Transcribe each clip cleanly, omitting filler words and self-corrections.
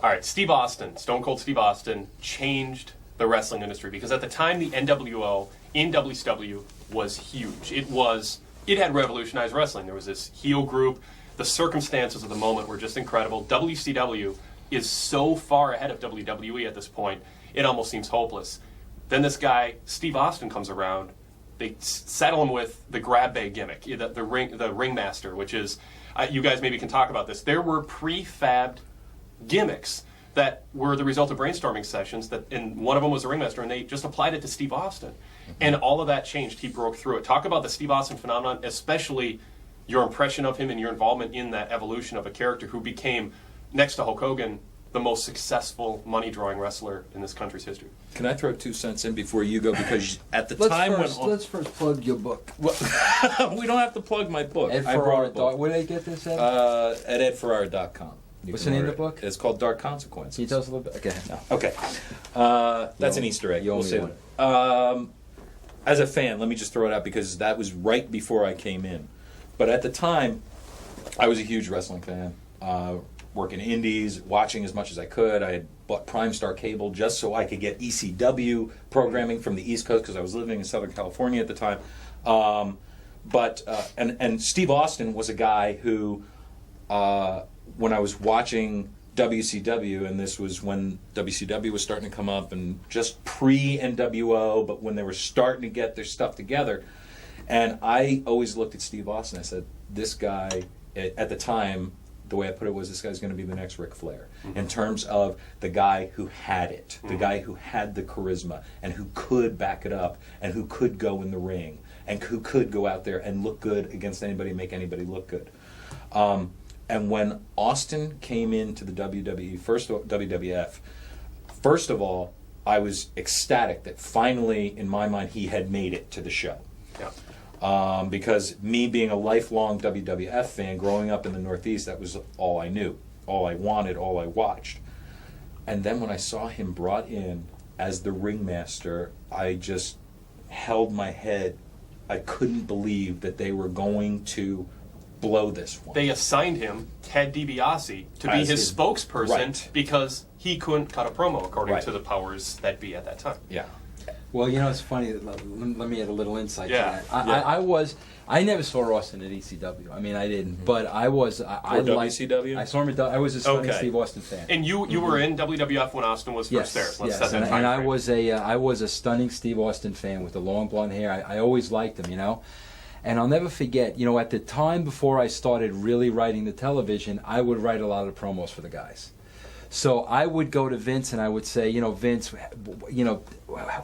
All right, Steve Austin, Stone Cold Steve Austin, changed the wrestling industry because at the time the NWO in WCW was huge. It had revolutionized wrestling. There was this heel group. The circumstances of the moment were just incredible. WCW is so far ahead of WWE at this point, it almost seems hopeless. Then this guy, Steve Austin, comes around. They settle him with the grab bag gimmick, the ringmaster, which is, you guys maybe can talk about this. There were prefabbed gimmicks that were the result of brainstorming sessions, and one of them was the ringmaster, and they just applied it to Steve Austin. And all of that changed. He broke through it. Talk about the Steve Austin phenomenon, especially your impression of him and your involvement in that evolution of a character who became, next to Hulk Hogan, the most successful money-drawing wrestler in this country's history. Can I throw 2 cents in before you go? Because at the time let's first plug your book. Well, we don't have to plug my book. Ed Ferrara. Where did they get this at? At edferrara.com. What's the name of the book? It's called Dark Consequences. Can you tell us a little bit? Okay. No. Okay. That's an Easter egg. We'll say that. As a fan, let me just throw it out because that was right before I came in. But at the time, I was a huge wrestling fan. Working indies, watching as much as I could. I had bought Prime Star Cable just so I could get ECW programming from the East Coast because I was living in Southern California at the time. And Steve Austin was a guy who, when I was watching WCW, and this was when WCW was starting to come up and just pre-NWO, but when they were starting to get their stuff together, and I always looked at Steve Austin. I said, this guy, at the time, the way I put it was, this guy's going to be the next Ric Flair, in terms of the guy who had it, the guy who had the charisma, and who could back it up, and who could go in the ring, and who could go out there and look good against anybody, make anybody look good. And when Austin came into the WWE, WWF, first of all, I was ecstatic that finally, in my mind, he had made it to the show. Yeah. Because me being a lifelong WWF fan, growing up in the Northeast, that was all I knew, all I wanted, all I watched. And then when I saw him brought in as the ringmaster, I just held my head. I couldn't believe that they were going to blow this one. They assigned him, Ted DiBiase, to be his spokesperson because he couldn't cut a promo according to the powers that be at that time. Yeah. Well, you know, it's funny. Let me add a little insight to that. I never saw Austin at ECW. I mean, I didn't, but I was. I WCW. I saw him. I was a stunning Steve Austin fan. And you were in WWF when Austin was first there. Let's set that and I was a stunning Steve Austin fan with the long blonde hair. I always liked him, you know. And I'll never forget, you know, at the time before I started really writing the television, I would write a lot of promos for the guys. So I would go to Vince and I would say, you know, Vince, you know,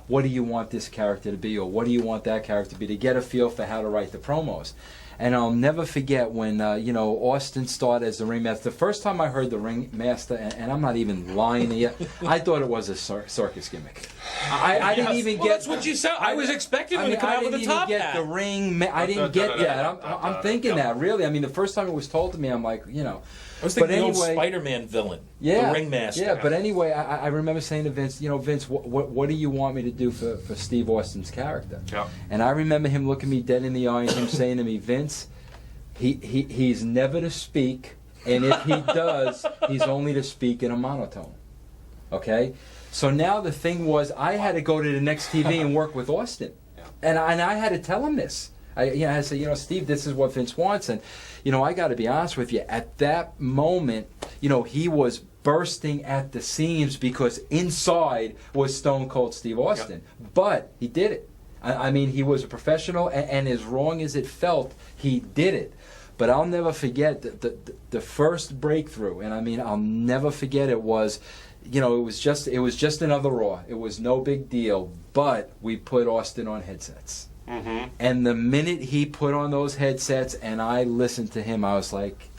what do you want this character to be, or what do you want that character to be, to get a feel for how to write the promos. And I'll never forget when, you know, Austin started as the ringmaster. The first time I heard the ringmaster, and I'm not even lying to you, I thought it was a circus gimmick. I didn't even get. That's what you said. I was expecting him to come out with a top hat. I didn't get that. I'm thinking that, really. I mean, the first time it was told to me, I'm like, you know. I was thinking the old Spider-Man villain, the ringmaster. Yeah, but anyway, I remember saying to Vince, you know, Vince, what do you want me to do for Steve Austin's character? Yeah. And I remember him looking me dead in the eye and him saying to me, Vince, he's never to speak, and if he does, he's only to speak in a monotone. Okay? So now the thing was, I had to go to the next TV and work with Austin. Yeah. And I had to tell him this. I said, you know, Steve, this is what Vince wants. And, you know, I got to be honest with you. At that moment, you know, he was bursting at the seams because inside was Stone Cold Steve Austin. Yep. But he did it. I mean, he was a professional, and as wrong as it felt, he did it. But I'll never forget the first breakthrough. And, I mean, I'll never forget it was, you know, it was just another Raw. It was no big deal. But we put Austin on headsets. Mm-hmm. And the minute he put on those headsets and I listened to him, I was like,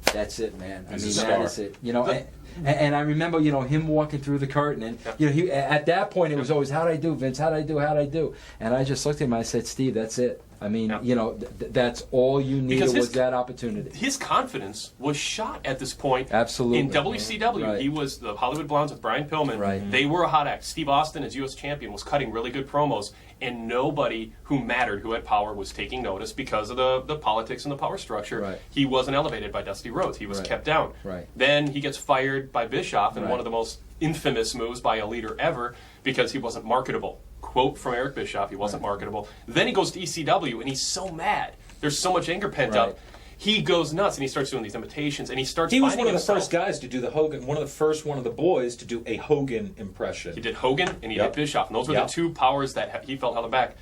that's it, man. I mean, that is it. You know, and I remember, you know, him walking through the curtain, and you know, at that point it was always, how'd I do, Vince? How'd I do? And I just looked at him and I said, Steve, that's it. I mean, Yeah. you know, that's all you needed Because was that opportunity. His confidence was shot at this point. Absolutely. In WCW, Right. he was the Hollywood Blondes with Brian Pillman. Right. They were a hot act. Steve Austin, as U.S. champion, was cutting really good promos, and nobody who mattered, who had power, was taking notice because of the politics and the power structure. Right. He wasn't elevated by Dusty Rhodes. He was Right. kept down. Right. Then he gets fired by Bischoff in Right. one of the most infamous moves by a leader ever because he wasn't marketable. Quote from Eric Bischoff, he wasn't marketable. Then he goes to ECW, and he's so mad. There's so much anger pent Right. up. He goes nuts, and he starts doing these imitations, and he starts He was finding one of the himself. first guys to do the Hogan, one of the boys to do a Hogan impression. He did Hogan, and he Yep. did Bischoff, and those were Yep. the two powers that he felt held him back.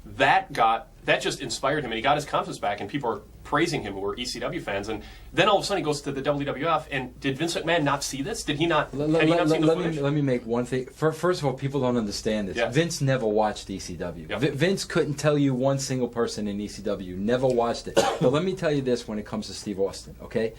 That just inspired him, and he got his confidence back, and people are praising him who were ECW fans. And then all of a sudden he goes to the WWF, and did Vince McMahon not see this? Did he not? Had he not seen the footage? Let me make one thing. First of all, people don't understand this. Yes. Vince never watched ECW. Yep. Vince couldn't tell you one single person in ECW. Never watched it. But let me tell you this when it comes to Steve Austin, okay?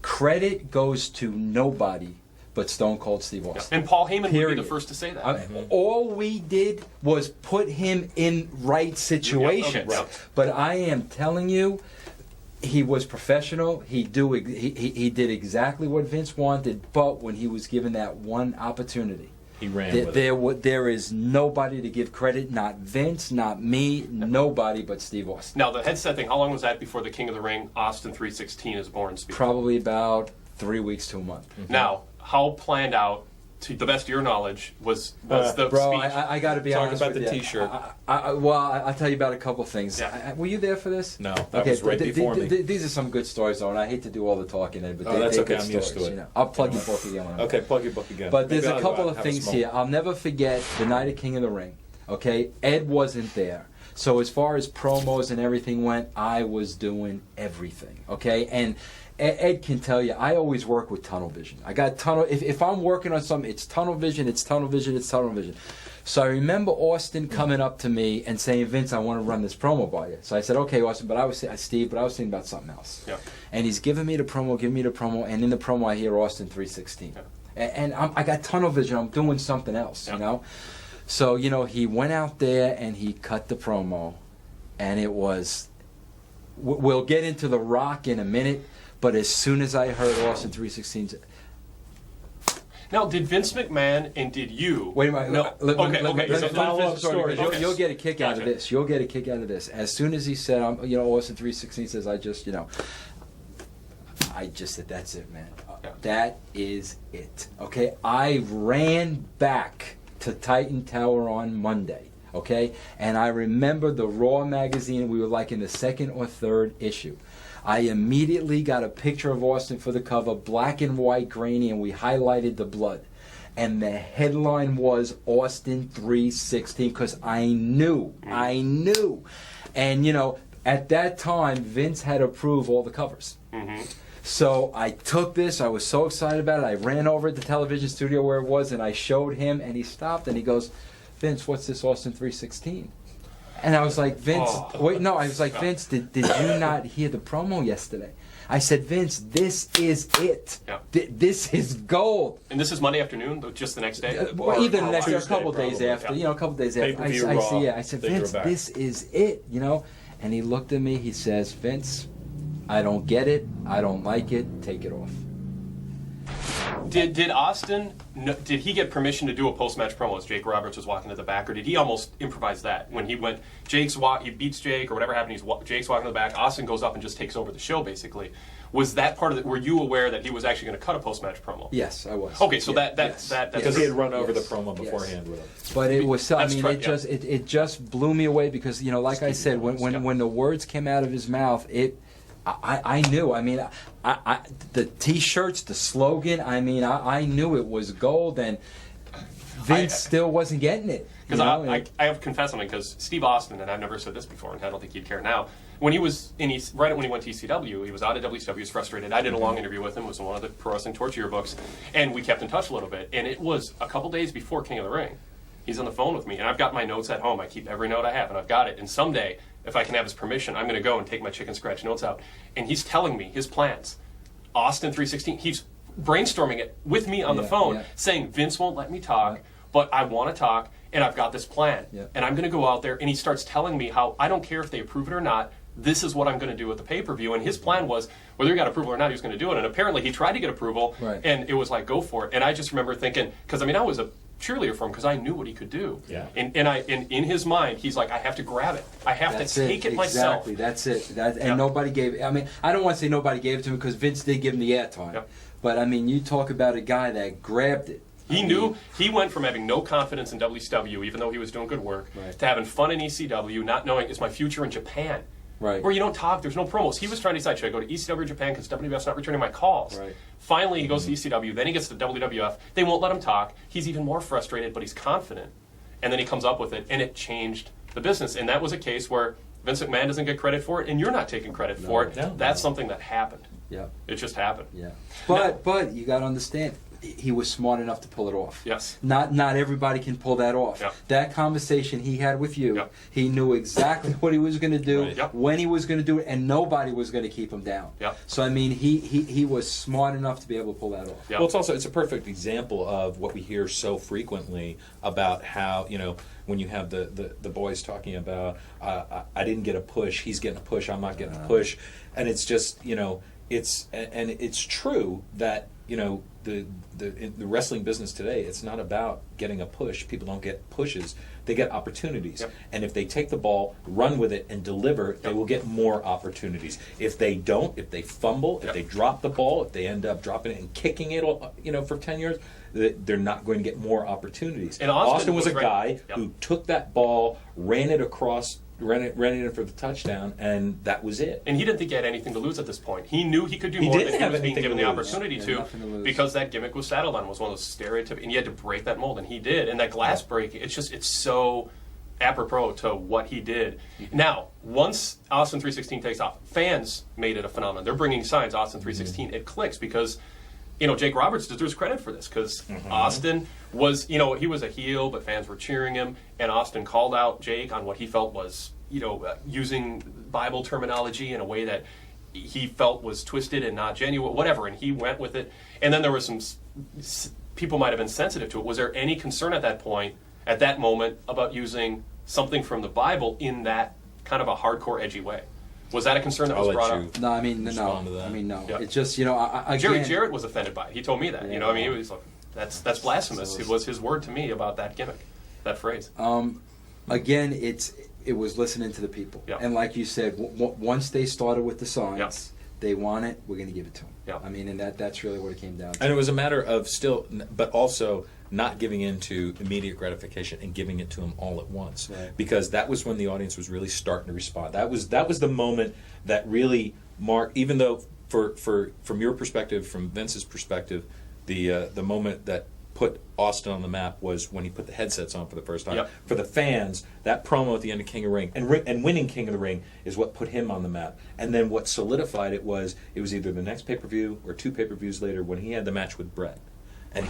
Credit goes to nobody but Stone Cold Steve Austin. And Paul Heyman would be Period. the first to say that. All we did was put him in right situations. Yep, okay, But I am telling you, he was professional. He did exactly what Vince wanted. But when he was given that one opportunity, He ran with it. there is nobody to give credit. Not Vince, not me, nobody but Steve Austin. Now, the headset thing, how long was that before the King of the Ring, Austin 316 is born? Speaking? Probably about 3 weeks to a month. Now, how planned out, to the best of your knowledge, was the Bro, speech? I got to be Talk honest about with the you. T-shirt. I'll tell you about a couple things. Yeah. Were you there for this? No, that was right before me. These are some good stories, though, and I hate to do all the talking, Ed, but Oh, that's they're okay, good I'm used stories, to it. you know. I'll plug your book again. When I'm Okay, plug your book again. But there's Maybe a I'll couple go of have a things smoke. here. I'll never forget the night of King of the Ring. Okay, Ed wasn't there. So as far as promos and everything went, I was doing everything. Okay, and Ed can tell you, I always work with tunnel vision. I got tunnel. If I'm working on something, it's tunnel vision. It's tunnel vision. It's tunnel vision. So I remember Austin coming up to me and saying, "Vince, I want to run this promo by you." So I said, "Okay, Austin," but I was Steve, but I was thinking about something else. Yeah. And he's giving me the promo, and in the promo I hear Austin 316, and I got tunnel vision. I'm doing something else, you know. So he went out there and he cut the promo, and it was. We'll get into The Rock in a minute, but as soon as I heard Austin 316. Now, did Vince McMahon and did you? Wait a minute. No. Okay. There's a follow-up story. You'll get a kick out of Gotcha. this. You'll get a kick out of this. As soon as he said, Austin 316 says, I just said, that's it, man. That is it. Okay? I ran back to Titan Tower on Monday. Okay? And I remember the Raw magazine. We were like in the second or third issue. I immediately got a picture of Austin for the cover, black and white, grainy, and we highlighted the blood. And the headline was Austin 316 because I knew. And, at that time, Vince had approved all the covers. Mm-hmm. So I took this. I was so excited about it. I ran over to the television studio where it was, and I showed him, and he stopped, and he goes, "Vince, what's this Austin 316? And I was like, Vince, Vince, did you not hear the promo yesterday? I said, Vince, this is it. Yeah. This is gold. And this is Monday afternoon, just the next day? Or even the next day, a Tuesday, couple days probably. after, a couple days after. Pay-per-view I Raw, I said, they drew Vince, back. this is it, And he looked at me, he says, Vince, I don't get it, I don't like it, take it off. Did Austin, did he get permission to do a post-match promo as Jake Roberts was walking to the back, or did he almost improvise that? When he went, he beats Jake, or whatever happened, Jake's walking to the back, Austin goes up and just takes over the show, basically. Was that part of it? Were you aware that he was actually going to cut a post-match promo? Yes, I was. Okay, so Yeah, that's Because he had run over Yes. the promo Yes. beforehand with him. But it was, It just blew me away because, like I said, when the words came out of his mouth, I knew. I mean, the T-shirts, the slogan. I mean, I knew it was gold, and Vince still wasn't getting it. Because I have to confess something, because Steve Austin, and I've never said this before, and I don't think he'd care now, when he was right when he went to ECW, he was out of WCW, he was frustrated. I did a long interview with him, it was in one of the Pro Wrestling Torch yearbooks, and we kept in touch a little bit. And it was a couple days before King of the Ring. He's on the phone with me, and I've got my notes at home. I keep every note I have, and I've got it. And someday, if I can have his permission, I'm going to go and take my chicken scratch notes out. And he's telling me his plans. Austin 316, he's brainstorming it with me on the phone, saying, Vince won't let me talk, but I want to talk. and I've got this plan, Yeah. and I'm going to go out there, and he starts telling me how I don't care if they approve it or not. This is what I'm going to do with the pay-per-view. And his plan was, whether he got approval or not, he was going to do it. And apparently he tried to get approval, Right. and it was like, go for it. And I just remember thinking, because I mean, I was a cheerleader for him because I knew what he could do. Yeah. And in his mind, he's like, I have to grab it. I have That's to take it myself. Exactly, that's it. And Yeah. nobody gave. I mean, I don't want to say nobody gave it to him because Vince did give him the airtime. Yep. But I mean, you talk about a guy that grabbed it. He knew, he went from having no confidence in WCW, even though he was doing good work, Right. to having fun in ECW, not knowing, is my future in Japan? Right. Where you don't talk, there's no promos. He was trying to decide, should I go to ECW or Japan because WWF's not returning my calls? Right. Finally, he goes to ECW, then he gets to WWF. They won't let him talk. He's even more frustrated, but he's confident. And then he comes up with it, and it changed the business. And that was a case where Vince McMahon doesn't get credit for it, and you're not taking credit for it. No. That's something that happened. Yeah. It just happened. Yeah. But you got to understand, he was smart enough to pull it off. Yes. Not everybody can pull that off. Yeah. That conversation he had with you, Yeah. he knew exactly what he was going to do, Right. Yeah. when he was going to do it, and nobody was going to keep him down. Yeah. So I mean, he was smart enough to be able to pull that off. Yeah. Well, it's a perfect example of what we hear so frequently about how, when you have the boys talking about, I didn't get a push, he's getting a push, I'm not getting a push, and it's just, it's true that, in the wrestling business today, it's not about getting a push. People don't get pushes; they get opportunities. Yep. And if they take the ball, run with it, and deliver, they Yep. will get more opportunities. If they don't, if they fumble, if Yep. they drop the ball, if they end up dropping it and kicking it, for 10 years, they're not going to get more opportunities. And Austin was a was right. guy Yep. who took that ball, ran it in for the touchdown, and that was it. And he didn't think he had anything to lose at this point. He knew he could do He more didn't than he have was being anything given to the lose. opportunity Yeah, to, nothing to lose. because that gimmick was saddled on was one of those stereotypical, and he had to break that mold, and he did. And that glass break, it's so apropos to what he did. Now, once Austin 316 takes off, fans made it a phenomenon. They're bringing signs, Austin 316. It clicks because, Jake Roberts deserves credit for this because Austin was, he was a heel, but fans were cheering him, and Austin called out Jake on what he felt was, using Bible terminology in a way that he felt was twisted and not genuine, whatever, and he went with it. And then there was some people might have been sensitive to it. Was there any concern at that point, at that moment, about using something from the Bible in that kind of a hardcore, edgy way? Was that a concern that I'll was let brought you up? No, I mean, respond to that. no. Yeah. It's just, again, Jerry Jarrett was offended by it. He told me that. Yeah. He was like, that's blasphemous. It was his word to me about that gimmick, that phrase. Again, it was listening to the people. Yeah. And like you said, once they started with the signs, Yeah. they want it, we're going to give it to them. Yeah. I mean, and that's really what it came down to. And it was a matter of still, but also not giving in to immediate gratification and giving it to them all at once, Right. because that was when the audience was really starting to respond. That was the moment that really marked. Even though, from your perspective, from Vince's perspective, the moment that put Austin on the map was when he put the headsets on for the first time. Yep. For the fans, that promo at the end of King of Ring and winning King of the Ring is what put him on the map. And then what solidified it was either the next pay-per-view or two pay-per-views later when he had the match with Brett. And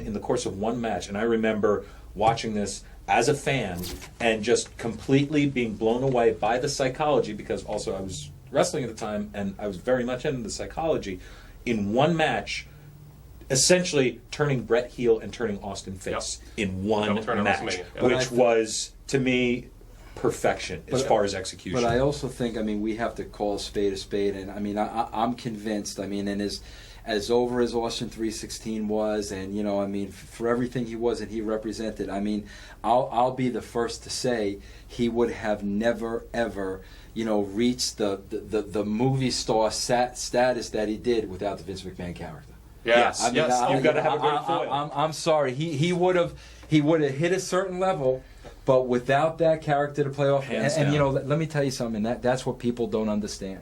in the course of one match, and I remember watching this as a fan and just completely being blown away by the psychology, because also I was wrestling at the time and I was very much into the psychology. In one match, essentially turning Brett heel and turning Austin face in one Double turn on match, WrestleMania. Yeah. which was, to me, perfection as far as execution. But I also think, we have to call a spade, and I'm convinced. And as over as Austin 316 was, and for everything he was and he represented, I'll be the first to say he would have never ever, reached the movie star status that he did without the Vince McMahon character. Yes, yes. You've got to have a great foil. I'm sorry. He would have hit a certain level, but without that character to play off, Hands and down. let me tell you something. That's what people don't understand.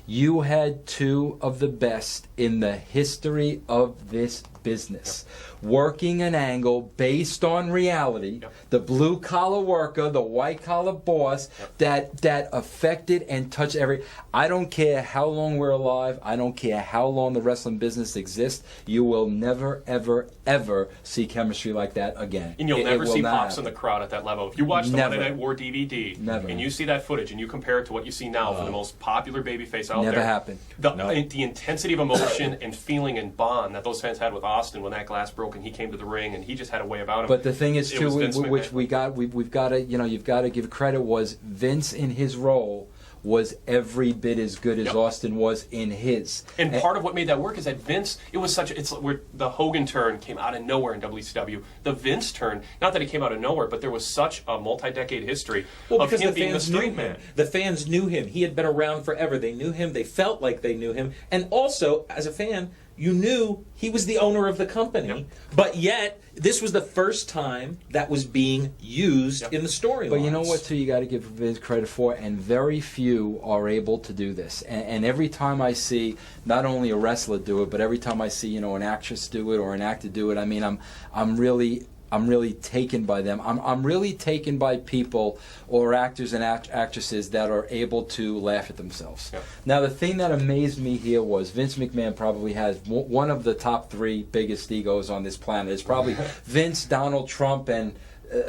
You had two of the best in the history of this business, working an angle based on reality. Yep. The blue collar worker, the white collar boss, that affected and touched every. I don't care how long we're alive. I don't care how long the wrestling business exists. You will never, ever, ever see chemistry like that again. And you'll never will see not Pops in the happen. crowd at that level. If you watch the Never. Monday Night War DVD Never. and you see that footage and you compare it to what you see now for the most popular babyface out Never there, happened. The intensity of emotion and feeling and bond that those fans had with Austin when that glass broke and he came to the ring and he just had a way about him. But the thing is, It was too, Vince which McMahon. we've got to, you've got to give credit, was Vince in his role was every bit as good as Yep. Austin was in his. And part of what made that work is that Vince, it was such, it's where the Hogan turn came out of nowhere in WCW. The Vince turn, not that it came out of nowhere, but there was such a multi-decade history of him being the straight man. The fans knew him. He had been around forever. They knew him. They felt like they knew him. And also, as a fan, you knew he was the owner of the company. Yep. But yet, this was the first time that was being used Yep. in the storyline. But you know what, too, you got to give Vince credit for, and very few are able to do this. And every time I see not only a wrestler do it, but every time I see an actress do it or an actor do it, I mean, I'm really taken by them. I'm really taken by people or actors and actresses that are able to laugh at themselves. Yep. Now, the thing that amazed me here was Vince McMahon probably has one of the top 3 biggest egos on this planet. It's probably Vince, Donald Trump, and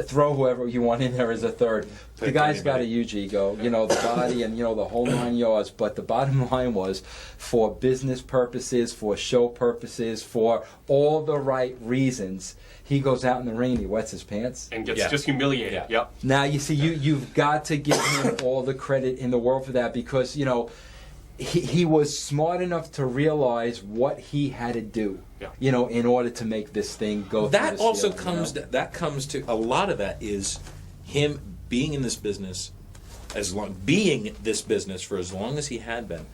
throw whoever you want in there as a third. The Pick guy's got a anybody. huge ego, the body and, the whole 9 yards. But the bottom line was, for business purposes, for show purposes, for all the right reasons, he goes out in the ring, he wets his pants. And gets Yeah. just humiliated. Yeah. Yep. Now, you see, you've got to give him all the credit in the world for that, because, he was smart enough to realize what he had to do, Yeah. in order to make this thing go through That the also ceiling, comes that comes to a lot of that is him being in this business being this business for as long as he had been,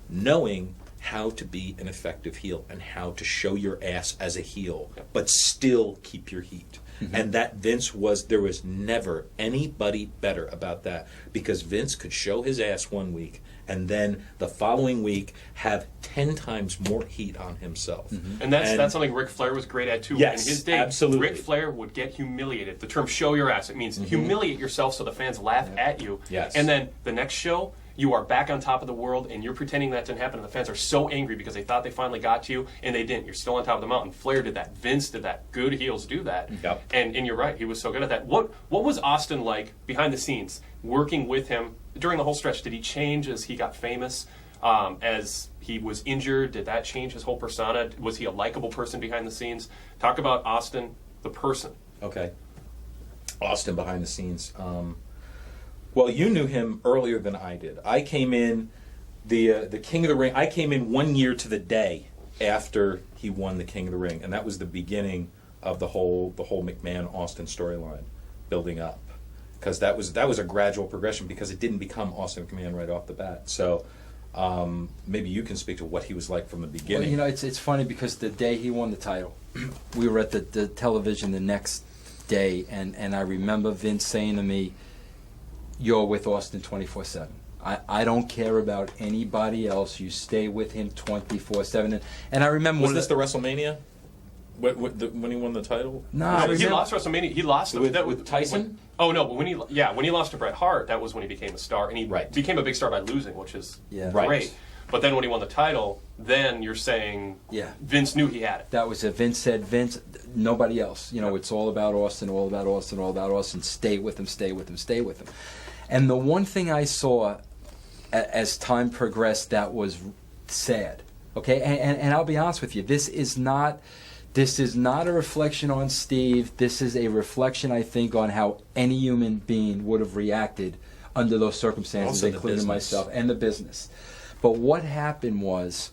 knowing how to be an effective heel and how to show your ass as a heel, but still keep your heat. And that Vince there was never anybody better about that, because Vince could show his ass one week and then the following week have 10 times more heat on himself. And that's something Ric Flair was great at too. Yes, in his day, absolutely. Ric Flair would get humiliated. The term "show your ass" it means humiliate yourself so the fans laugh at you. Yes. And then the next show, you are back on top of the world, and you're pretending that didn't happen. And the fans are so angry because they thought they finally got to you, and they didn't. You're still on top of the mountain. Flair did that. Vince did that. Good heels do that. Yep. And you're right. He was so good at that. What was Austin like behind the scenes, working with him during the whole stretch? Did he change as he got famous? As he was injured, did that change his whole persona? Was he a likable person behind the scenes? Talk about Austin, the person. Okay. Austin behind the scenes. Well, you knew him earlier than I did. I came in the King of the Ring. I came in 1 year to the day after he won the King of the Ring, and that was the beginning of the whole McMahon Austin storyline building up, because that was a gradual progression, because it didn't become Austin McMahon right off the bat. So maybe you can speak to what he was like from the beginning. Well, it's funny, because the day he won the title, we were at the television the next day, and I remember Vince saying to me, "You're with Austin 24/7. I don't care about anybody else. You stay with him 24/7." And I remember Was this the WrestleMania when he won the title? No, I he remember- lost WrestleMania. He lost With Tyson? But when he lost to Bret Hart, that was when he became a star, and he Right. became a big star by losing, which is Yeah. great. But then when he won the title, then you're saying Vince knew he had it. That was it. Vince said, "Vince, nobody else. It's all about Austin, all about Austin, all about Austin. Stay with him, stay with him, stay with him." And the one thing I saw as time progressed that was sad. Okay, and I'll be honest with you, this is not a reflection on Steve. This is a reflection, I think, on how any human being would have reacted under those circumstances, Also the including business. myself and the business. But what happened was,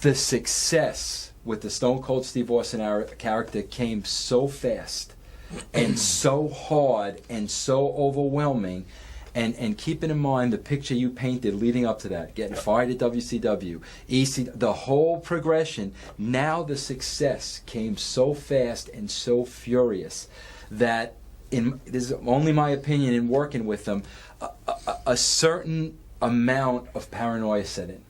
the success with the Stone Cold Steve Austin character came so fast and so hard and so overwhelming. And keeping in mind the picture you painted leading up to that, getting fired at WCW, EC, the whole progression, now the success came so fast and so furious that, this is only my opinion in working with them, a certain amount of paranoia set in.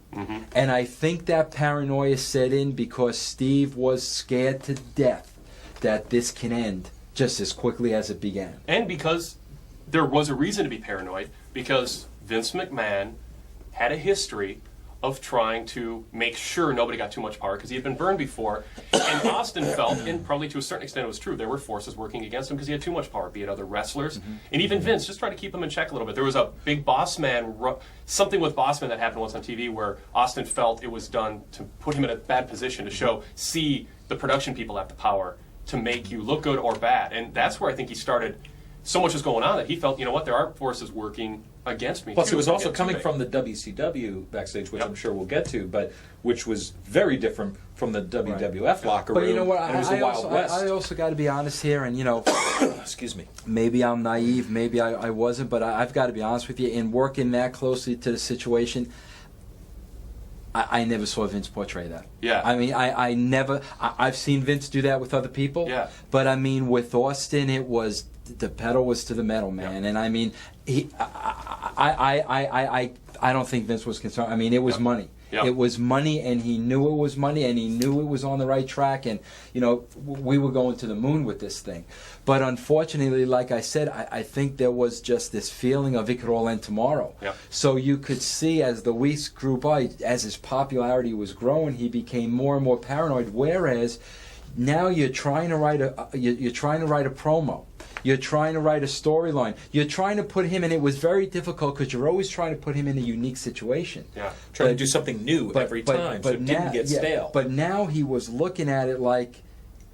And I think that paranoia set in because Steve was scared to death that this can end just as quickly as it began. And because there was a reason to be paranoid, because Vince McMahon had a history of trying to make sure nobody got too much power because he had been burned before. And Austin felt, and probably to a certain extent it was true, there were forces working against him because he had too much power, be it other wrestlers. And even Vince just tried to keep him in check a little bit. There was a big boss man, something with boss man that happened once on TV where Austin felt it was done to put him in a bad position to see the production people have the power to make you look good or bad. And that's where I think he started. So much was going on that he felt, you know what, there are forces working against me. Plus, too, it was also against coming me. from the WCW backstage, which Yep. I'm sure we'll get to, but which was very different from the WWF locker room. But you know what? And it was the Wild West. I also got to be honest here, and Excuse me. maybe I'm naive, maybe I wasn't, but I've got to be honest with you. In working that closely to the situation, I never saw Vince portray that. Yeah. I mean, I never. I've seen Vince do that with other people. Yeah. But I mean, with Austin, it was the pedal was to the metal, man. Yeah. And I mean, I don't think Vince was concerned. I mean, it was money. Yeah. It was money, and he knew it was money, and he knew it was on the right track, and we were going to the moon with this thing. But unfortunately, like I said, I think there was just this feeling of it could all end tomorrow. Yeah. So you could see as the weeks grew by, as his popularity was growing, he became more and more paranoid. Whereas now you're trying to write a promo. You're trying to write a storyline. You're trying to put him in. It was very difficult because you're always trying to put him in a unique situation. Yeah. Trying to do something new every time, so it didn't get stale. But now he was looking at it like,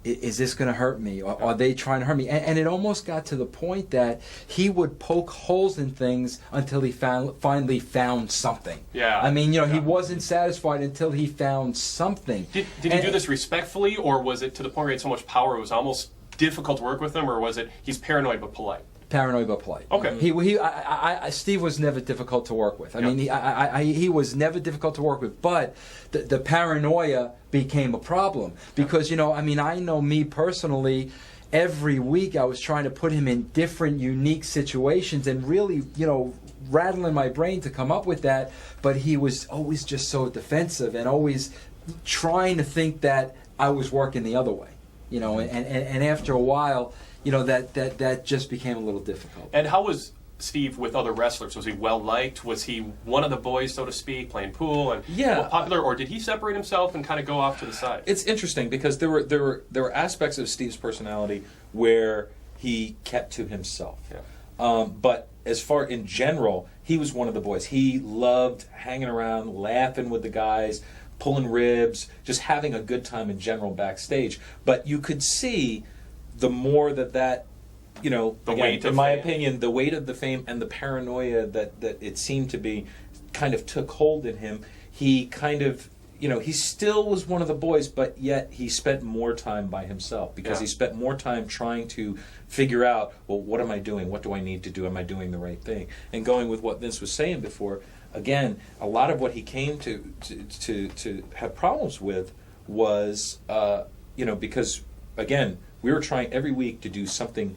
is this going to hurt me? Or are they trying to hurt me? And it almost got to the point that he would poke holes in things until he finally found something. Yeah. I mean, he Yeah. wasn't satisfied until he found something. Did he do this respectfully, or was it to the point where he had so much power it was almost difficult to work with him, or was it he's paranoid but polite? Paranoid but polite. Okay. Steve was never difficult to work with. I Yep. mean, he was never difficult to work with. But the paranoia became a problem because I know me personally. Every week I was trying to put him in different, unique situations, and really, rattling my brain to come up with that. But he was always just so defensive and always trying to think that I was working the other way. And after a while, that just became a little difficult. And how was Steve with other wrestlers? Was he well liked? Was he one of the boys, so to speak, playing pool and popular, or did he separate himself and kind of go off to the side? It's interesting because there were aspects of Steve's personality where he kept to himself. Yeah. But as far in general, he was one of the boys. He loved hanging around, laughing with the guys, pulling ribs, just having a good time in general backstage. But you could see the more that weight in of my fame. opinion, the weight of the fame and the paranoia that it seemed to be kind of took hold in him. He kind of, he still was one of the boys, but yet he spent more time by himself because he spent more time trying to figure out, well, what am I doing? What do I need to do? Am I doing the right thing? And going with what Vince was saying before, again, a lot of what he came to have problems with was, because, again, we were trying every week to do something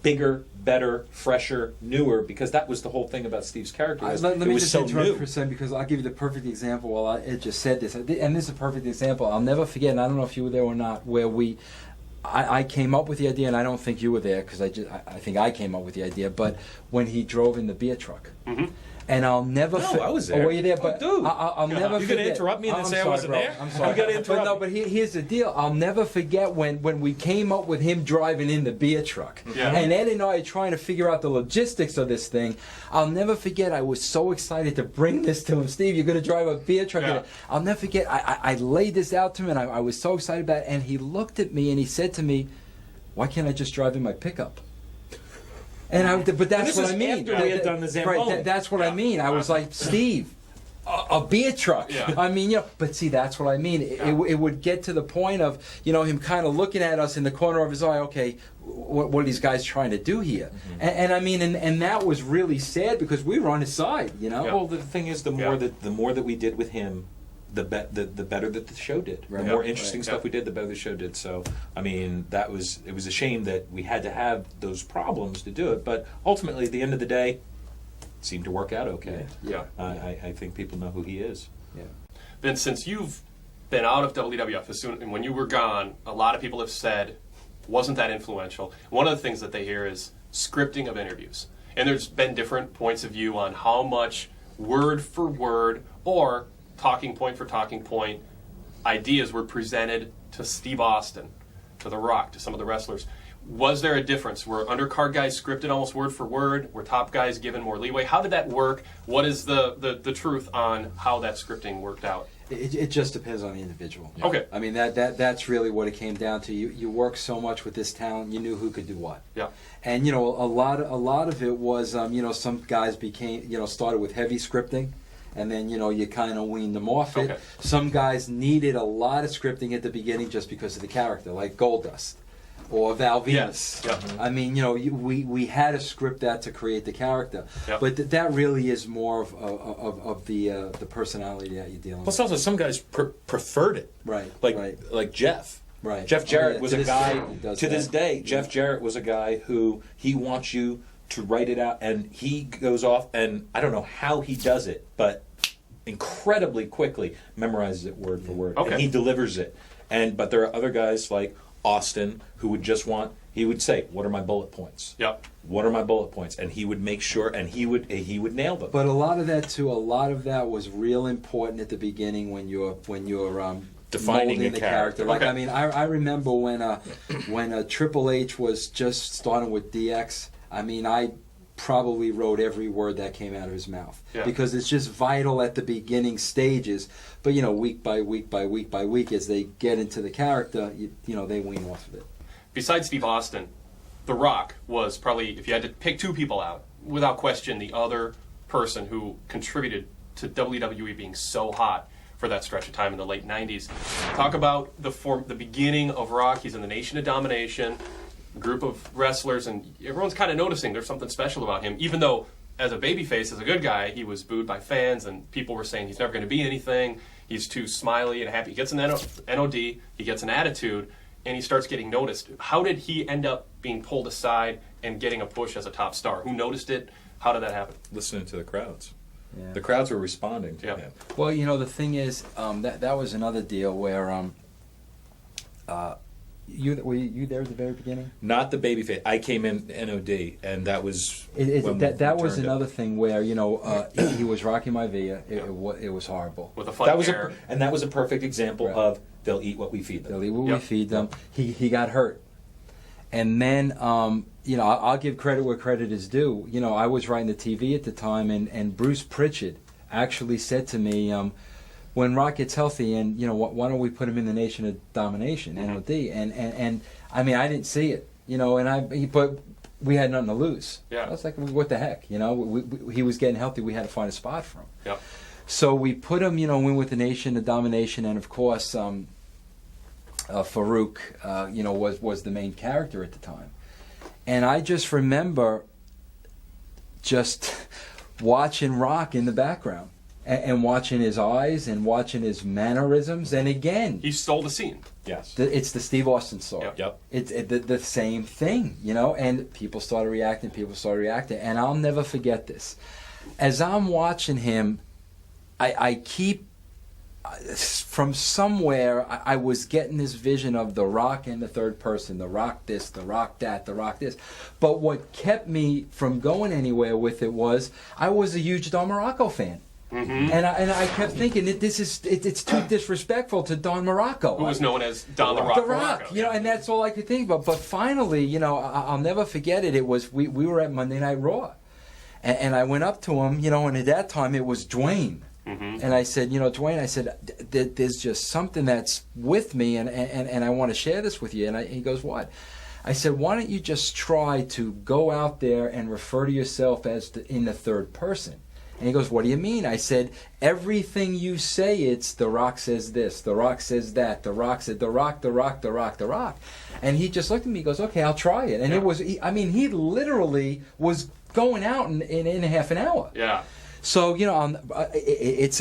bigger, better, fresher, newer, because that was the whole thing about Steve's character. Let me was just so interrupt new. for a second because I'll give you the perfect example. Well, it just said this, and this is a perfect example. I'll never forget, and I don't know if you were there or not, where I came up with the idea, and I don't think you were there because I think I came up with the idea. But when he drove in the beer truck, and I'll never. No, I was there. Oh, were you there? But dude, I'll never. You're forget. gonna interrupt me and then I'm say I sorry, wasn't bro. there? I'm sorry. You gotta interrupt But here's the deal. I'll never forget when we came up with him driving in the beer truck, Yeah. and Ed and I are trying to figure out the logistics of this thing. I'll never forget. I was so excited to bring this to him. Steve, you're gonna drive a beer truck. Yeah. I'll never forget. I laid this out to him, and I was so excited about it. And he looked at me and he said to me, "Why can't I just drive in my pickup?" But that's this what was I mean. after we had done the Zamboni. Right, that's what I mean. I was like, Steve, a beer truck. Yeah. I mean, but see, that's what I mean. It would get to the point of, him kind of looking at us in the corner of his eye. Okay, what are these guys trying to do here? And I mean, and that was really sad because we were on his side. Well, the thing is, the more that we did with him, the better that the show did. Right. The more Right. interesting stuff we did, the better the show did. So, I mean, it was a shame that we had to have those problems to do it. But ultimately, at the end of the day, it seemed to work out okay. Yeah. I think people know who he is. Yeah. Vince, since you've been out of WWF, and when you were gone, a lot of people have said wasn't that influential. One of the things that they hear is scripting of interviews. And there's been different points of view on how much word for word or talking point for talking point ideas were presented to Steve Austin, to The Rock, to some of the wrestlers. Was there a difference? Were undercard guys scripted almost word for word? Were top guys given more leeway? How did that work? What is the truth on how that scripting worked out? It just depends on the individual. Yeah. Okay. I mean, that's really what it came down to. You work so much with this talent, you knew who could do what. Yeah. And a lot of it was some guys started with heavy scripting, and then you kind of weaned them off it. Okay. Some guys needed a lot of scripting at the beginning just because of the character, like Goldust or Val Venus. Yes. Yep. I mean, we had to script that to create the character, Yep. but that really is more of the personality that you're dealing with. Plus, also some guys preferred it. Right. Like Jeff. Right. Jeff Jarrett Oh, yeah, was to a this guy. day, he does To that. this day, Yeah. Jeff Jarrett was a guy who he wants you to write it out, and he goes off, and I don't know how he does it, but incredibly quickly memorizes it word for word, Okay. and he delivers it. But there are other guys like Austin who would just want. He would say, "What are my bullet points? Yep. What are my bullet points?" And he would make sure, and he would nail them. But a lot of that was real important at the beginning when you're Defining molding a the character. Like Okay. I mean, I remember when Triple H was just starting with DX. I mean, I probably wrote every word that came out of his mouth because it's just vital at the beginning stages. But week by week by week by week, as they get into the character, they wean off of it. Besides Steve Austin, The Rock was probably, if you had to pick two people out, without question, the other person who contributed to WWE being so hot for that stretch of time in the late 90s. Talk about the beginning of Rock. He's in the Nation of Domination, a group of wrestlers, and everyone's kind of noticing there's something special about him, even though as a babyface, as a good guy, he was booed by fans, and people were saying he's never going to be anything. He's too smiley and happy. He gets an NOD, he gets an attitude, and he starts getting noticed. How did he end up being pulled aside and getting a push as a top star? Who noticed it? How did that happen? Listening to the crowds. Yeah. The crowds were responding to him. Well, the thing is, that was another deal where were you there at the very beginning? Not the babyface. I came in NOD, and that was that was turned another up. thing where he was rocking my Via. It was horrible. With a fun That was hair. that was a perfect example Right. of they'll eat what we feed them. They'll eat what we Yep. feed them. He got hurt, and then I'll give credit where credit is due. I was writing the TV at the time, and Bruce Pritchard actually said to me, when Rock gets healthy, and why don't we put him in the Nation of Domination, NOD? And I mean, I didn't see it, but we had nothing to lose. Yeah. I was like, what the heck, he was getting healthy. We had to find a spot for him. Yep. So we put him, in with the Nation of Domination, and of course, Farouk, was the main character at the time. And I just remember just watching Rock in the background and watching his eyes and watching his mannerisms. And again, He stole the scene. Yes. it's the Steve Austin story. Yep. Yep. It's the same thing, and people started reacting, and I'll never forget this. As I'm watching him, I keep, from somewhere, I was getting this vision of The Rock in the third person, The Rock this, The Rock that, The Rock this. But what kept me from going anywhere with it was I was a huge Don Morocco fan. Mm-hmm. And I kept thinking it's too disrespectful to Don Morocco. Who was known as Don the Rock. The Rock, Morocco. and that's all I could think about. But finally, I'll never forget it. It was we were at Monday Night Raw, and I went up to him, and at that time it was Dwayne, and I said, Dwayne, I said, there's just something that's with me, and I want to share this with you. And he goes, what? I said, why don't you just try to go out there and refer to yourself as in the third person? And he goes, what do you mean? I said, everything you say, it's The Rock says this, The Rock says that, The Rock said, The Rock, The Rock, The Rock, The Rock. And he just looked at me, he goes, okay, I'll try it. And it was, he literally was going out in a half an hour. Yeah. So, it's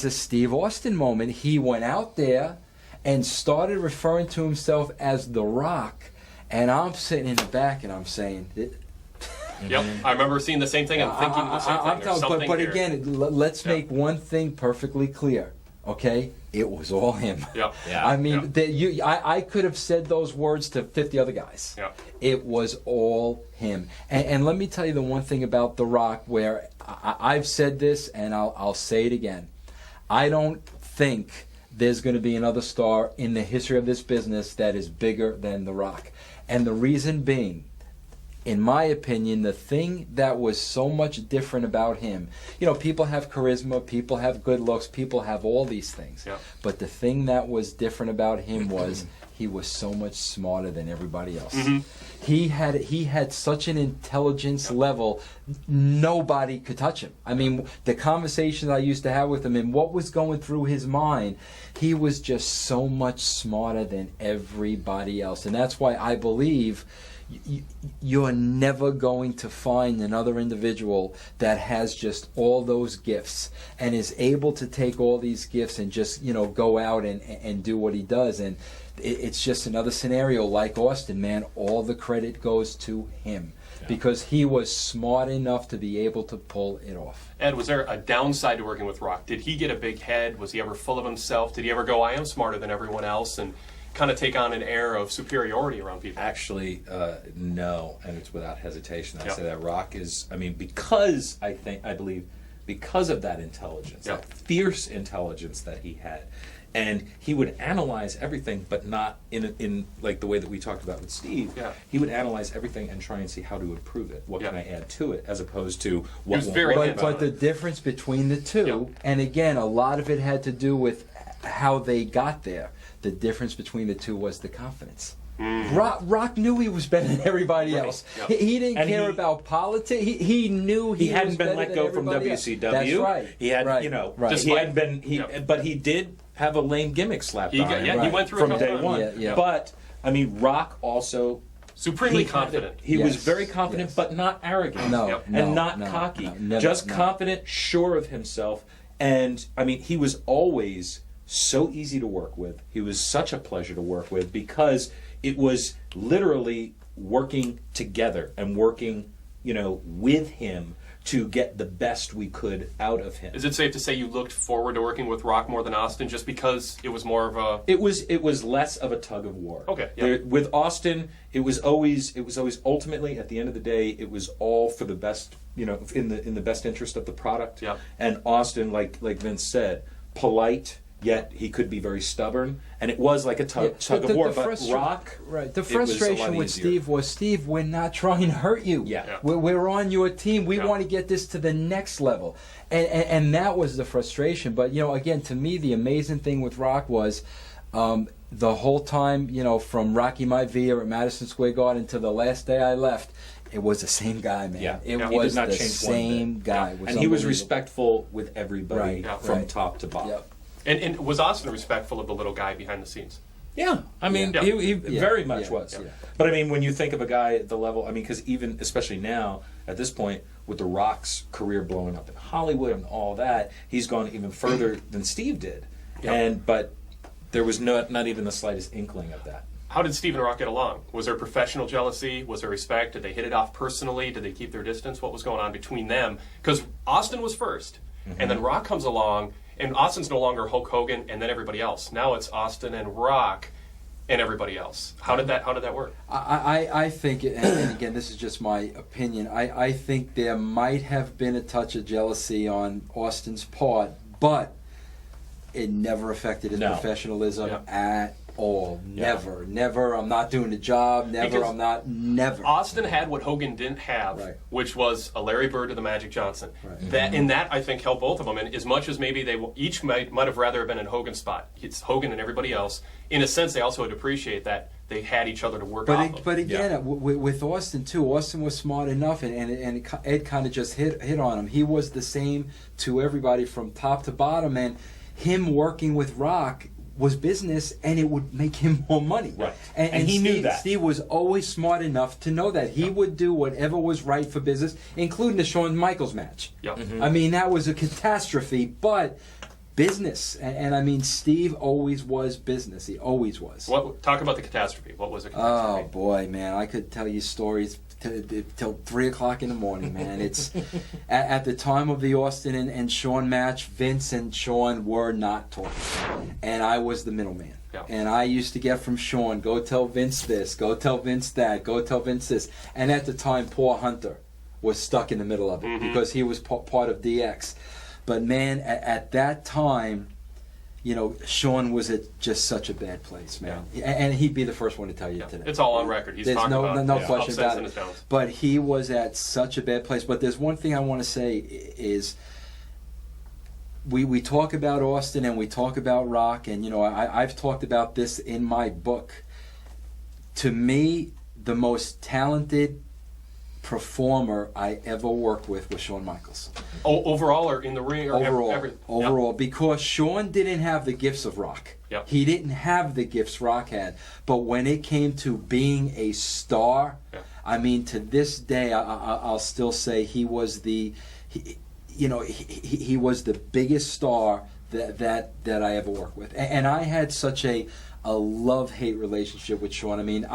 a Steve Austin moment. He went out there and started referring to himself as The Rock. And I'm sitting in the back and I'm saying, Yep. I remember seeing the same thing and thinking the same thing. There's something but here. again, let's make one thing perfectly clear, okay? It was all him. Yep. Yeah. I mean, I could have said those words to 50 other guys. Yep. It was all him. And let me tell you the one thing about The Rock where I've said this and I'll say it again. I don't think there's going to be another star in the history of this business that is bigger than The Rock. And the reason being, in my opinion, the thing that was so much different about him, you know, people have charisma, people have good looks, people have all these things. Yeah. But the thing that was different about him was he was so much smarter than everybody else. He had such an intelligence level, nobody could touch him. I mean, the conversations I used to have with him and what was going through his mind, he was just so much smarter than everybody else. And that's why I believe you're never going to find another individual that has just all those gifts and is able to take all these gifts and just, you know, go out and do what he does. And it's just another scenario like Austin, man. All the credit goes to him because he was smart enough to be able to pull it off. Ed, was there a downside to working with Rock? Did he get a big head? Was he ever full of himself? Did he ever go, I am smarter than everyone else, and kind of take on an air of superiority around people? Actually, no, and it's without hesitation. I say that Rock is, I mean, because I believe, because of that intelligence, that fierce intelligence that he had, and he would analyze everything, but not in like the way that we talked about with Steve. He would analyze everything and try and see how to improve it. What can I add to it, as opposed to what was won't very work. But the difference between the two, and again, a lot of it had to do with how they got there. The difference between the two was the confidence. Rock knew he was better than everybody else. He didn't care about politics. He knew he hadn't was been better let than go from everybody else. WCW. That's right. He had, you know, he hadn't been. But he did have a lame gimmick slapped on him. He went through from a day couple one. But I mean, Rock also supremely confident. He was very confident, but not arrogant. Not cocky. Just confident, sure of himself. And I mean, he was always so easy to work with. He was such a pleasure to work with because it was literally working together and working, you know, with him to get the best we could out of him. Is it safe to say you looked forward to working with Rock more than Austin just because it was more of a... It was less of a tug of war. Okay. With Austin, it was always ultimately, at the end of the day, it was all for the best, you know, in the best interest of the product. And Austin, like Vince said, polite, yet he could be very stubborn, and it was like a tug of war. But Rock, the frustration with Steve was, Steve, we're not trying to hurt you. We're on your team. We want to get this to the next level, and that was the frustration. But you know, again, to me, the amazing thing with Rock was the whole time, you know, from Rocky Maivia at Madison Square Garden to the last day I left. It was the same guy, man. It was the same guy. And he was respectful with everybody from top to bottom. And was Austin respectful of the little guy behind the scenes? Yeah, I mean, he very much was. But I mean, when you think of a guy at the level, I mean, because even, especially now, at this point, with The Rock's career blowing up in Hollywood and all that, he's gone even further than Steve did. But there was not even the slightest inkling of that. How did Steve and Rock get along? Was there professional jealousy? Was there respect? Did they hit it off personally? Did they keep their distance? What was going on between them? Because Austin was first, and then Rock comes along, and Austin's no longer Hulk Hogan and then everybody else. Now it's Austin and Rock and everybody else. How did that work? I think, and again, this is just my opinion, I think there might have been a touch of jealousy on Austin's part, but it never affected his professionalism at all. Never. I'm not doing the job. Never. Austin had what Hogan didn't have, which was a Larry Bird to the Magic Johnson. That I think helped both of them. And as much as maybe they each might have rather been in Hogan's spot, it's Hogan and everybody else. In a sense, they also had to appreciate that they had each other to work off of. But again, with Austin too, Austin was smart enough, and Ed kind of just hit on him. He was the same to everybody from top to bottom, and him working with Rock was business, and it would make him more money. And he knew that. Steve was always smart enough to know that. He would do whatever was right for business, including the Shawn Michaels match. I mean, that was a catastrophe, but business. And I mean, Steve always was business. He always was. Talk about the catastrophe. What was a catastrophe? Oh, boy, man. I could tell you stories till 3 o'clock in the morning, man. It's at the time of the Austin and Shawn match, Vince and Shawn were not talking, and I was the middleman. And I used to get from Shawn, go tell Vince this, go tell Vince that, go tell Vince this. And at the time, poor Hunter was stuck in the middle of it because he was part of DX. But man, at that time, you know, Sean was at just such a bad place, man. And he'd be the first one to tell you today. It's all on record. He's There's talking about no question upsets about and it. his downs. But he was at such a bad place. But there's one thing I want to say is we talk about Austin and we talk about Rock, and you know, I've talked about this in my book. To me, the most talented performer I ever worked with was Shawn Michaels. Oh, overall or in the ring? Or everything? Overall, Yep. because Shawn didn't have the gifts of Rock. Yep. He didn't have the gifts Rock had. But when it came to being a star, I mean, to this day, I'll still say he was he was the biggest star that I ever worked with. And I had such a love-hate relationship with Shawn. I mean,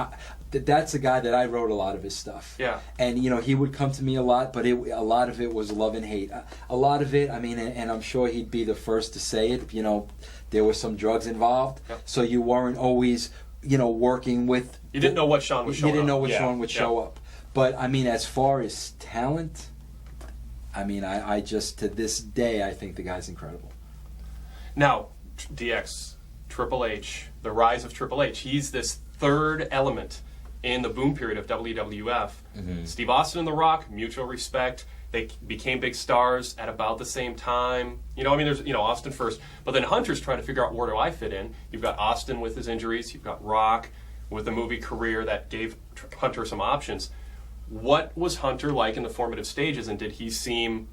that's a guy that I wrote a lot of his stuff. Yeah. And, you know, he would come to me a lot, but a lot of it was love and hate. A lot of it, I mean, and I'm sure he'd be the first to say it, you know, there were some drugs involved, so you weren't always, you know, working with... You didn't know what Shawn was showing up. You didn't know what Shawn would show up. But, I mean, as far as talent, I mean, I just, to this day, I think the guy's incredible. Now, DX, Triple H, the rise of Triple H, he's this third element in the boom period of WWF. Steve Austin and The Rock, mutual respect. They became big stars at about the same time. You know, I mean, there's, you know, Austin first, but then Hunter's trying to figure out, where do I fit in? You've got Austin with his injuries. You've got Rock with a movie career that gave Hunter some options. What was Hunter like in the formative stages, and did he seem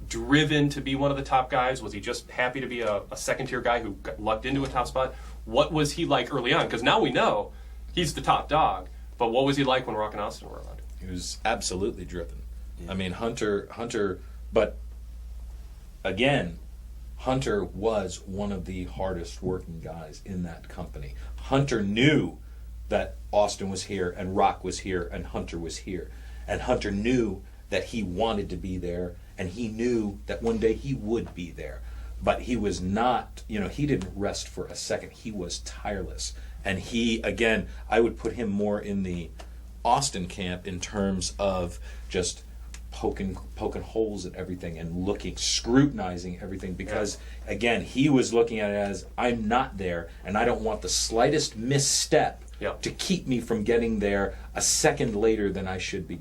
driven to be one of the top guys? Was he just happy to be a second-tier guy who got lucked into a top spot? What was he like early on? Because now we know he's the top dog, but what was he like when Rock and Austin were around? He was absolutely driven. I mean, Hunter, but again, Hunter was one of the hardest working guys in that company. Hunter knew that Austin was here and Rock was here and Hunter was here. And Hunter knew that he wanted to be there, and he knew that one day he would be there. But he was not, you know, he didn't rest for a second. He was tireless. And he, again, I would put him more in the Austin camp in terms of just poking holes at everything and scrutinizing everything, because again, he was looking at it as, I'm not there and I don't want the slightest misstep to keep me from getting there a second later than I should be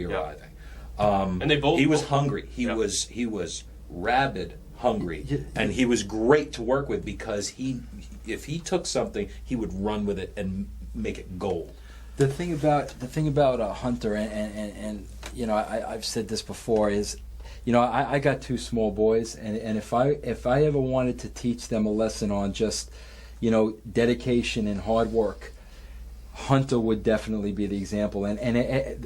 arriving. And they both, he was hungry. He was rabid hungry, and he was great to work with, because if he took something, he would run with it and make it gold. The thing about Hunter, and you know, I've said this before, is, you know, I got two small boys, and if I ever wanted to teach them a lesson on just, you know, dedication and hard work, Hunter would definitely be the example. And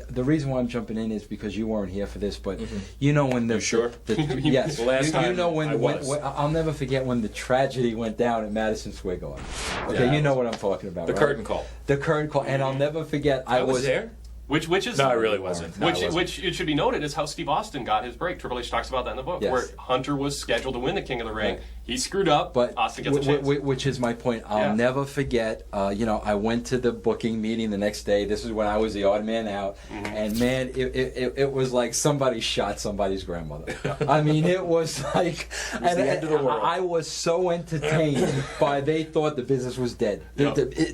the reason why I'm jumping in is because you weren't here for this, but you know when the... You sure? Yes. The last time you know I was. when I'll never forget when the tragedy went down at Madison Square Garden. Okay, you know what I'm talking about, The right? curtain call. The curtain call. And I'll never forget, I was there? Which is No, I really wasn't. No, which it should be noted is how Steve Austin got his break. Triple H talks about that in the book, Yes. where Hunter was scheduled to win the King of the Ring. Right. He screwed up, But Austin gets a chance. which is my point. I'll never forget. You know, I went to the booking meeting the next day. This is when I was the odd man out, and man, it was like somebody shot somebody's grandmother. I mean, it was like, the end of the world. I was so entertained by they thought the business was dead.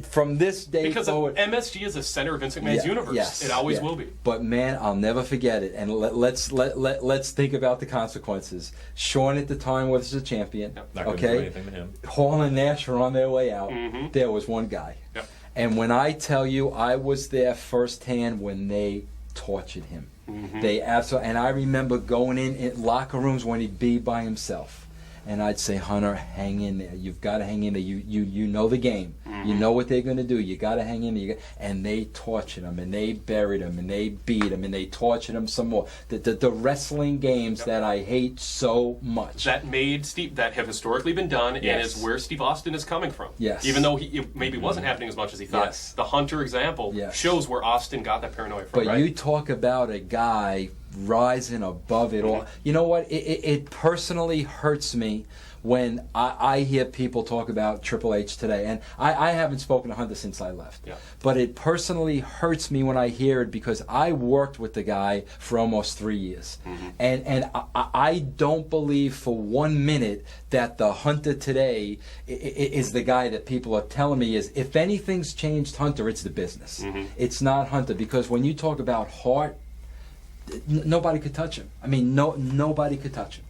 From this day Because forward, MSG is the center of Vince McMahon's universe. Yes, it always will be. But man, I'll never forget it. And let's think about the consequences. Shawn at the time was the champion. Not gonna do Okay, anything to him. Hall and Nash were on their way out. There was one guy. Yep. And when I tell you, I was there firsthand when they tortured him. They absolutely. And I remember going in locker rooms when he'd be by himself. And I'd say, Hunter, hang in there. You've got to hang in there. You know the game. You know what they're going to do. You got to hang in there. And they tortured him, and they buried him, and they beat him, and they tortured him some more. The wrestling games that I hate so much. That made Steve, that have historically been done, and Yes. is where Steve Austin is coming from. Yes. Even though it maybe wasn't happening as much as he thought. Yes. The Hunter example shows where Austin got that paranoia from. But you talk about a guy rising above it all. You know what? It personally hurts me when I hear people talk about Triple H today, and I haven't spoken to Hunter since I left, Yeah. but it personally hurts me when I hear it because I worked with the guy for almost 3 years, and I don't believe for 1 minute that the Hunter today is the guy that people are telling me is. If anything's changed Hunter, it's the business. It's not Hunter, because when you talk about heart, nobody could touch him. I mean, nobody could touch him.